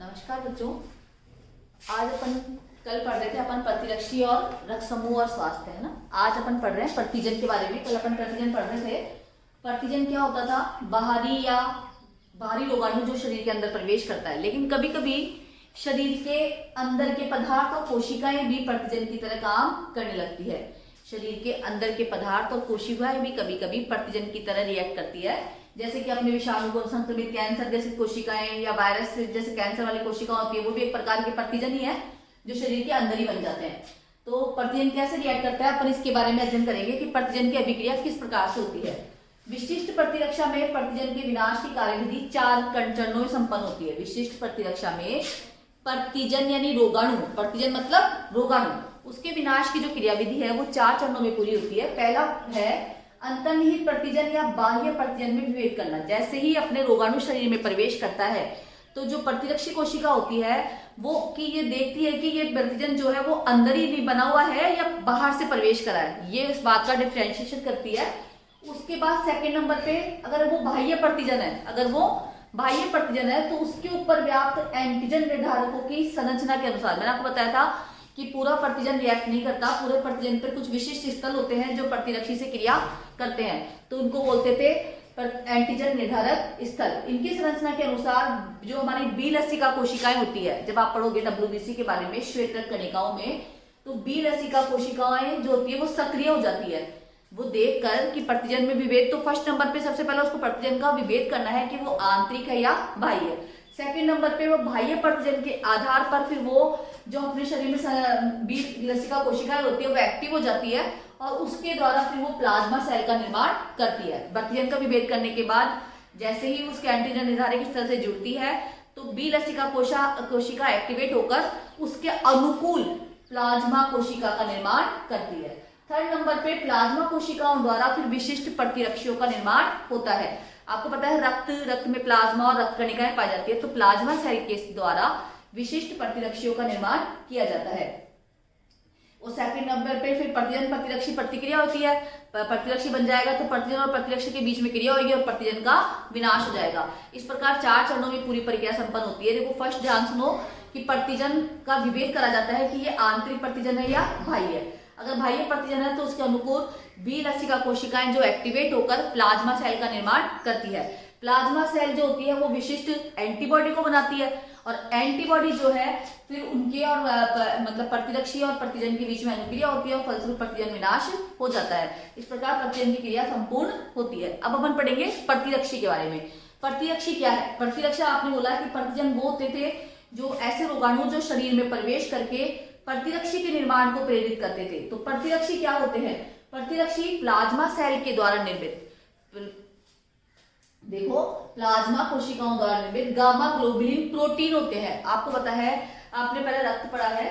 नमस्कार बच्चों। आज अपन कल पढ़ रहे थे अपन प्रतिरक्षी और रक्त समूह और स्वास्थ्य, है ना। आज अपन पढ़ रहे हैं प्रतिजन के बारे में। कल अपन प्रतिजन पढ़ रहे थे। प्रतिजन क्या होता था? बाहरी रोगाणु जो शरीर के अंदर प्रवेश करता है, लेकिन कभी कभी शरीर के अंदर के पदार्थ और कोशिकाएं भी प्रतिजन की तरह काम करने लगती है। शरीर के अंदर के पदार्थ और कोशिकाएं भी कभी कभी प्रतिजन की तरह रिएक्ट करती है। जैसे कि अपने विषाणु को संक्रमित कैंसर जैसी कोशिकाएं या वायरस जैसे कैंसर वाली कोशिकाएं होती है, वो भी एक प्रकार के प्रतिजन ही है जो शरीर के अंदर ही बन जाते हैं। तो प्रतिजन कैसे रिएक्ट करता है, अपन इसके बारे में अध्ययन करेंगे कि प्रतिजन की अभिक्रिया किस प्रकार से होती है। विशिष्ट प्रतिरक्षा में प्रतिजन के विनाश की कार्यविधि 4 चरणों में संपन्न होती है। विशिष्ट प्रतिरक्षा में प्रतिजन यानी रोगाणु, प्रतिजन मतलब रोगाणु, उसके विनाश की जो क्रियाविधि है वो 4 चरणों में पूरी होती है। पहला है अंतर्निहित प्रतिजन या बाह्य प्रतिजन में विभेद करना। जैसे ही अपने रोगाणु शरीर में प्रवेश करता है तो जो प्रतिरक्षी कोशिका होती है वो कि ये देखती है कि ये प्रतिजन जो है वो अंदर ही नहीं बना हुआ है या बाहर से प्रवेश करा है, ये इस बात का डिफरेंशिएशन करती है। उसके बाद सेकंड नंबर पे अगर वो बाह्य प्रतिजन है, तो उसके ऊपर व्याप्त एंटीजन निर्धारकों की संरचना के अनुसार, मैंने आपको बताया था कि पूरा प्रतिजन रिएक्ट नहीं करता। पूरे प्रतिजन पर कुछ विशिष्ट स्थल होते हैं जो प्रतिरक्षी से क्रिया करते हैं, तो उनको बोलते थे एंटीजन निर्धारक स्थल। इनकी संरचना के अनुसार जो हमारी बी लसिका कोशिकाएं होती है, जब आप पढ़ोगे WBC के बारे में श्वेत रक्त कणिकाओं में, तो बी लसिका कोशिकाएं जो होती है वो सक्रिय हो जाती है। वो देखकर कि प्रतिजन में विभेद, तो फर्स्ट नंबर पे सबसे पहले उसको प्रतिजन का विभेद करना है कि वो आंतरिक है या बाह्य। सेकंड नंबर पे वो बाह्य प्रतिजन के आधार पर फिर वो जो अपने शरीर में बी लसिका कोशिकाएं होती है वो एक्टिव हो जाती है और उसके द्वारा फिर वो प्लाज्मा सेल का निर्माण करती है। प्रतिजन का विभेद करने के बाद जैसे ही उसके एंटीजन निर्धारक स्थल से जुड़ती है तो बी लसिका कोशिका एक्टिवेट होकर उसके अनुकूल प्लाज्मा कोशिका का निर्माण करती है। थर्ड नंबर पे प्लाज्मा कोशिकाओं द्वारा फिर विशिष्ट प्रतिरक्षियों का निर्माण होता है। आपको पता है रक्त में प्लाज्मा और रक्त कणिकाएं पाई जाती है, तो प्लाज्मा सेल के द्वारा विशिष्ट प्रतिरक्षियों का निर्माण किया जाता है। और सेकंड नंबर पे फिर प्रतिजन प्रतिरक्षी प्रतिक्रिया होती है। प्रतिरक्षी बन जाएगा तो प्रतिजन और प्रतिरक्षी के बीच में क्रिया होगी और प्रतिजन का विनाश हो जाएगा। इस प्रकार 4 चरणों में पूरी प्रक्रिया संपन्न होती है। देखो फर्स्ट ध्यान सुनो कि प्रतिजन का विभेद करा जाता है कि ये आंतरिक प्रतिजन है या बाह्य है। अगर बाह्य प्रतिजन है तो उसके अनुकूल बी लसिका कोशिकाएं जो एक्टिवेट होकर प्लाज्मा सेल का निर्माण करती है। प्लाज्मा सेल जो होती है वो विशिष्ट एंटीबॉडी को बनाती है और एंटीबॉडी जो है फिर उनके और मतलब प्रतिरक्षी और प्रतिजन के बीच में अनुक्रिया होती है और फलस्वरूप प्रतिजन विनाश हो जाता है। इस प्रकार प्रतिजन की क्रिया संपूर्ण होती है। अब अपन पढ़ेंगे प्रतिरक्षी के बारे में। प्रतिरक्षी क्या है? प्रतिरक्षा आपने बोला कि प्रतिजन वो होते थे जो ऐसे रोगाणु जो शरीर में प्रवेश करके प्रतिरक्षी के निर्माण को प्रेरित करते थे। तो प्रतिरक्षी क्या होते हैं? प्रतिरक्षी प्लाज्मा सेल के द्वारा निर्मित, देखो प्लाज्मा कोशिकाओं द्वारा निर्मित गामा ग्लोबुलिन प्रोटीन होते हैं। आपको पता है, आपने पहले रक्त पढ़ा है,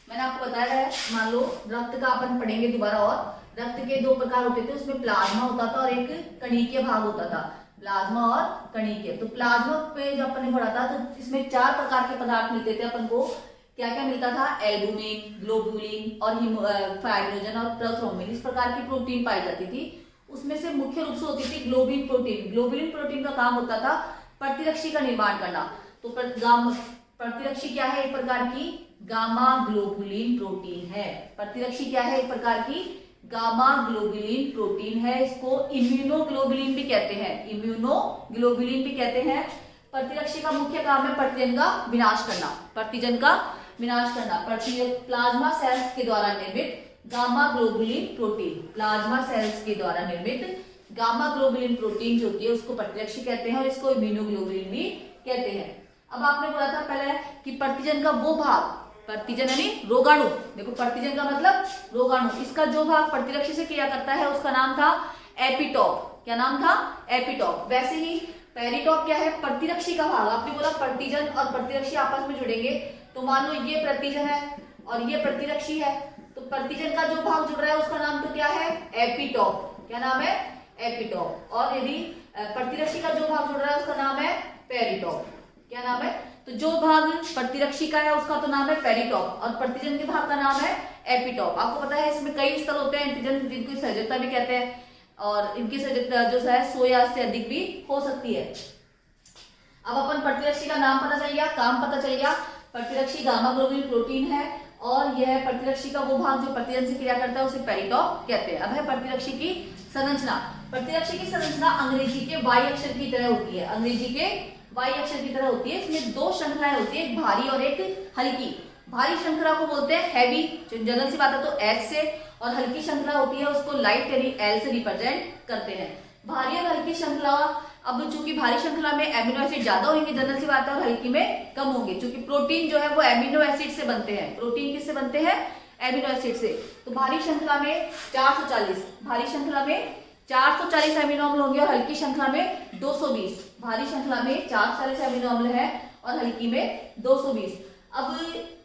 मैंने आपको बताया है। मान लो रक्त का अपन पढ़ेंगे दोबारा, और रक्त के 2 प्रकार होते थे, उसमें प्लाज्मा होता था और एक कणिकीय भाग होता था। प्लाज्मा और कणिकीय। तो प्लाज्मा पे जब अपन ने पढ़ा था तो इसमें 4 प्रकार के पदार्थ मिलते थे अपन को। क्या क्या मिलता था? एल्बुमिन, ग्लोबुलिन और फाइब्रिनोजन और प्रोथ्रोम्बिन, इस प्रकार की प्रोटीन पाई जाती थी। उसमें से मुख्य रूप से होती थी ग्लोबिन प्रोटीन। ग्लोबुलिन प्रोटीन का काम होता था प्रतिरक्षी का निर्माण करना। तो प्रतिरक्षी क्या है? एक प्रकार की गामा ग्लोबुलिन प्रोटीन है। प्रतिरक्षी क्या है? एक प्रकार की गामा ग्लोबुलिन प्रोटीन है। इसको इम्यूनोग्लोबुलिन भी कहते हैं, इम्यूनोग्लोबुलिन भी कहते हैं। प्रतिरक्षी का मुख्य काम है प्रतिजन का विनाश करना, प्रतिजन का विनाश करना। प्लाज्मा सेल्स के द्वारा निर्मित gamma globulin protein, plasma cells के द्वारा निर्मित गामा ग्लोबुलिन प्रोटीन जो होती है उसको प्रतिरक्षी कहते हैं और इसको इम्यूनोग्लोबुलिन भी कहते हैं। अब आपने बोला था पहले कि प्रतिजन का वो भाग, प्रतिजन यानी रोगाणु, देखो प्रतिजन का मतलब रोगाणु, इसका जो भाग प्रतिरक्षी से क्रिया करता है उसका नाम था एपिटॉप। क्या नाम था? एपिटॉप। वैसे ही पेरिटॉप क्या है? प्रतिरक्षी का भाग। आपने बोला प्रतिजन और प्रतिरक्षी आपस में जुड़ेंगे, तो मान लो ये प्रतिजन है और ये प्रतिरक्षी है, तो प्रतिजन का जो भाग जुड़ रहा है उसका नाम तो क्या है? एपिटॉप। क्या नाम है? एपिटॉप। और यदि प्रतिरक्षी का जो भाग जुड़ रहा है उसका नाम है पेरिटॉप। क्या नाम है? तो जो भाग प्रतिरक्षी का है उसका तो नाम है पेरिटॉप और प्रतिजन के भाग का नाम है एपिटॉप। आपको पता है इसमें कई स्थल होते हैं एंटीजन, जिनको सहेजकता भी कहते हैं। और इनकी सजगता जो है 100 या से अधिक भी हो सकती है। अब अपन प्रतिरक्षी का नाम पता चल गया, काम पता चल गया। प्रतिरक्षी गामा ग्लोबुलिन प्रोटीन है और यह प्रतिरक्षी का वो भाग जो प्रतिजन से क्रिया करता है उसे पेरिटॉप कहते हैं। अब है प्रतिरक्षी की संरचना। प्रतिरक्षी की संरचना अंग्रेजी के वाई अक्षर की तरह होती है, अंग्रेजी के वाई अक्षर की तरह होती है। इसमें दो श्रृंखलाएं होती है, एक भारी और एक हल्की। भारी श्रृंखला को बोलते हैं हैवी, जनरल सी बात है तो एच से, और हल्की श्रृंखला होती है उसको लाइट यानी एल से रिप्रेजेंट करते हैं। भारी और हल्की श्रृंखला, अब चूंकि भारी श्रृंखला में एमिनो एसिड ज्यादा होंगे, जनरल सी बात है, और हल्की में कम होंगे, क्योंकि प्रोटीन जो है वो एमिनो एसिड से बनते हैं। प्रोटीन किससे बनते हैं? एमिनो एसिड से। तो भारी श्रृंखला में 440, भारी श्रृंखला में 440 एमिनो अम्ल होंगे और हल्की श्रृंखला में 220। भारी श्रृंखला में 440 एमिनो अम्ल है और हल्की में 220। अब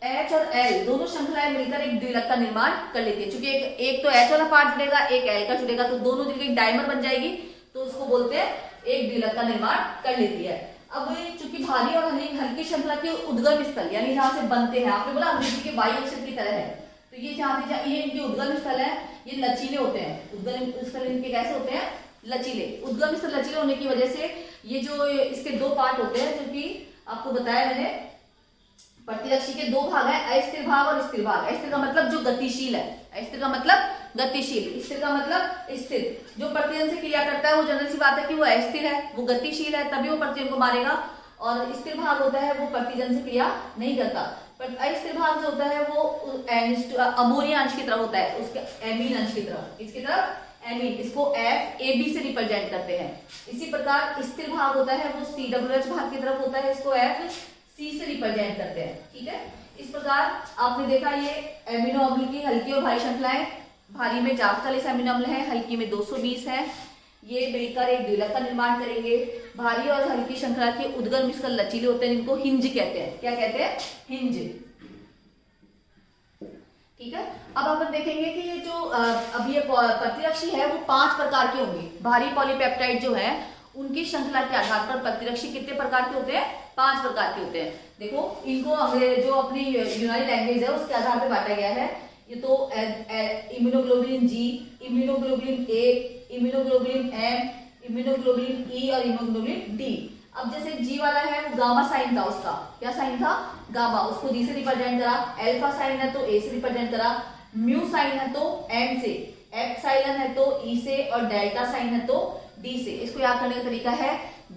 H और L दोनों श्रृंखलाएं मिलकर एक द्विलक का निर्माण कर लेती है। चूंकि एक तो H वाला पार्ट जुड़ेगा, एक L का जुड़ेगा, तो दोनों मिलकर एक डायमर बन जाएगी, तो उसको बोलते हैं एक द्विलक का निर्माण कर लेती है। अब चूंकि भारी और हल्की श्रृंखला के उद्गम स्थल यानी जहां से बनते हैं, आपने बोला अंग्रेजी के वाई अक्षर की तरह है, तो ये जहां से ये इनके उद्गम स्थल है, ये लचीले होते हैं। उद्गम स्थल इनके कैसे होते हैं? लचीले। उद्गम स्थल लचीले होने की वजह से ये जो इसके दो पार्ट होते हैं, जो कि आपको बताया मैंने, प्रतिरक्षी के दो भाग है, अस्थिर भाग और स्थिर भाग। अस्थिर का मतलब जो गतिशील है, अस्थिर का मतलब गतिशील, स्थिर का मतलब स्थिर। जो प्रतिजन से क्रिया करता है वो जनरल सी बात है कि वो अस्थिर है, वो गतिशील है, तभी वो प्रतिजन को मारेगा। और स्थिर भाग होता है वो प्रतिजन से क्रिया नहीं करता। पर अस्थिर भाग जो होता है वो अमोनिया अंश की तरह होता है, उसके एमीन अंश की तरह, इसकी तरफ एमीन, इसको एफ ए बी से रिप्रेजेंट करते हैं। इसी प्रकार स्थिर भाग होता है वो COOH भाग की तरफ होता है, इसको एफ सी से रिप्रेजेंट करते हैं। ठीक है, इस प्रकार आपने देखा ये एमिनो अम्ल की हल्की और भारी श्रृंखलाएं। भारी में 440 एमिनो अम्ल है, हल्की में 220 है। ये मिलकर एक द्विलक का निर्माण करेंगे। भारी और हल्की श्रृंखला के उद्गम स्थल लचीले होते हैं, इनको हिंज कहते हैं। क्या कहते हैं? हिंज। ठीक है, अब अपन देखेंगे कि ये जो अब ये प्रतिरक्षी है वो 5 प्रकार के होंगे। भारी पॉलीपेप्टाइड जो है उनकी श्रृंखला के आधार पर प्रतिरक्षी कितने प्रकार के होते हैं? 5 प्रकार के होते हैं। देखो इनको जो अपनी यूनानी लैंग्वेज है उसके आधार पर बांटा गया है। ये तो immunoglobulin G, immunoglobulin A, immunoglobulin M, immunoglobulin E और इम्यूनोग्लोबुलिन डी। अब जैसे जी वाला है वो गामा साइन था, उसका क्या साइन था? गामा, उसको जी से रिप्रेजेंट करा। अल्फा साइन है तो ए से रिप्रेजेंट करा। म्यू साइन है तो एम से, एप्सिलॉन है तो ई से, और डेल्टा साइन है तो डी से। इसको याद करने का तरीका है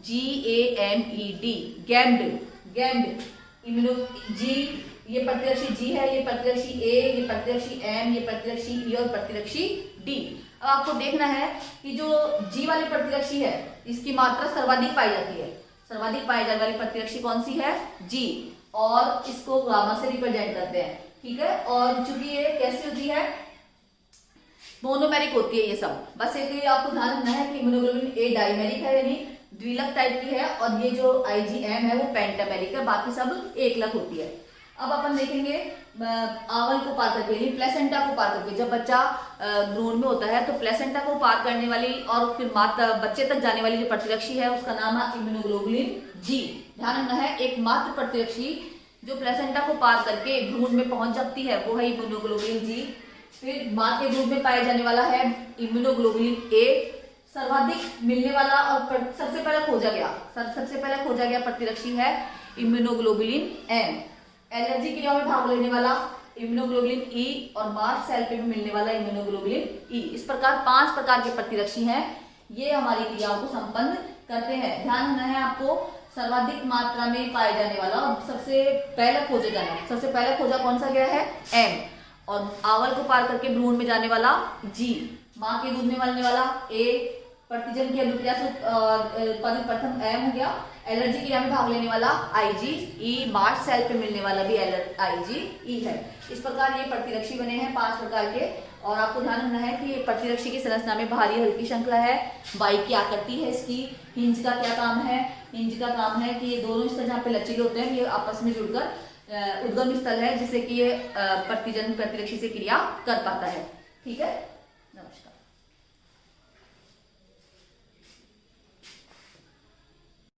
GAMED, गैम्ड। गैम्ड इम्यूनो जी, ये प्रतिरक्षी जी है, ये प्रतिरक्षी ए, ये प्रतिरक्षी एम, ये प्रतिरक्षी ई और प्रतिरक्षी डी। अब आपको देखना है कि जो जी वाली प्रतिरक्षी है इसकी मात्रा सर्वाधिक पाई जाती है। सर्वाधिक पाई जाने वाली प्रतिरक्षी कौन सी है? जी, और इसको गामा से रिप्रेजेंट करते हैं। ठीक है, और चूंकि ये कैसी होती है? मोनोमेरिक होती है ये सब। बस एक आपको ध्यान रखना है कि इम्यूनोग्लोबुलिन ए डाइमेरिक है यानी द्विलक टाइप की है, और ये जो IgM है वो पेंटामेरिक है, बाकी सब एकलक होती है। अब अपन देखेंगे आवल को पार करके यानी प्लेसेंटा को पार करके, जब बच्चा भ्रूण में होता है तो प्लेसेंटा को पार करने वाली और फिर माता बच्चे तक जाने वाली जो प्रतिरक्षी है उसका नाम है इम्यूनोग्लोबुलिन जी। ध्यान रखना है, एकमात्र प्रतिरक्षी जो प्लेसेंटा को पार करके भ्रूण में पहुंच जाती है वो है इम्यूनोग्लोबुलिन जी। फिर मां के दूध में पाया जाने वाला है इम्यूनोग्लोबुलिन ए। सर्वाधिक मिलने वाला और सबसे पहले खोजा गया प्रतिरक्षी है इम्यूनोग्लोबुलिन एम। एलर्जी क्रिया में भाग लेने वाला इम्यूनोग्लोबुलिन ई, और मार्च सेल पे भी मिलने वाला इम्यूनोग्लोबुलिन ई। इस प्रकार 5 प्रकार के प्रतिरक्षी हैं, ये हमारी क्रियाओं को संपन्न करते हैं। ध्यान रखना है आपको, सर्वाधिक मात्रा में पाए जाने वाला और सबसे पहले खोजा कौन सा गया है? एम। और आवल को पार करके भ्रूण में जाने वाला जी, मां के दूध में मिलने वाला ए, प्रतिजन की अनुक्रिया से उत्पादित प्रथम एम हो गया। एलर्जी क्रिया में भाग लेने वाला IgE, मार्च सेल पे मिलने वाला भी IgE है। इस प्रकार ये प्रतिरक्षी बने हैं 5 प्रकार के। और आपको ध्यान रखना है कि प्रतिरक्षी की संरचना में भारी हल्की श्रृंखला है, वाई की आकृति है इसकी। हिंज का क्या काम है? हिंज का काम है कि ये दोनों स्थल जहाँ पे लचीले होते हैं ये आपस में जुड़कर उद्गम स्थल है जिससे कि ये प्रतिजन प्रतिरक्षी से क्रिया कर पाता है। ठीक है, नमस्कार।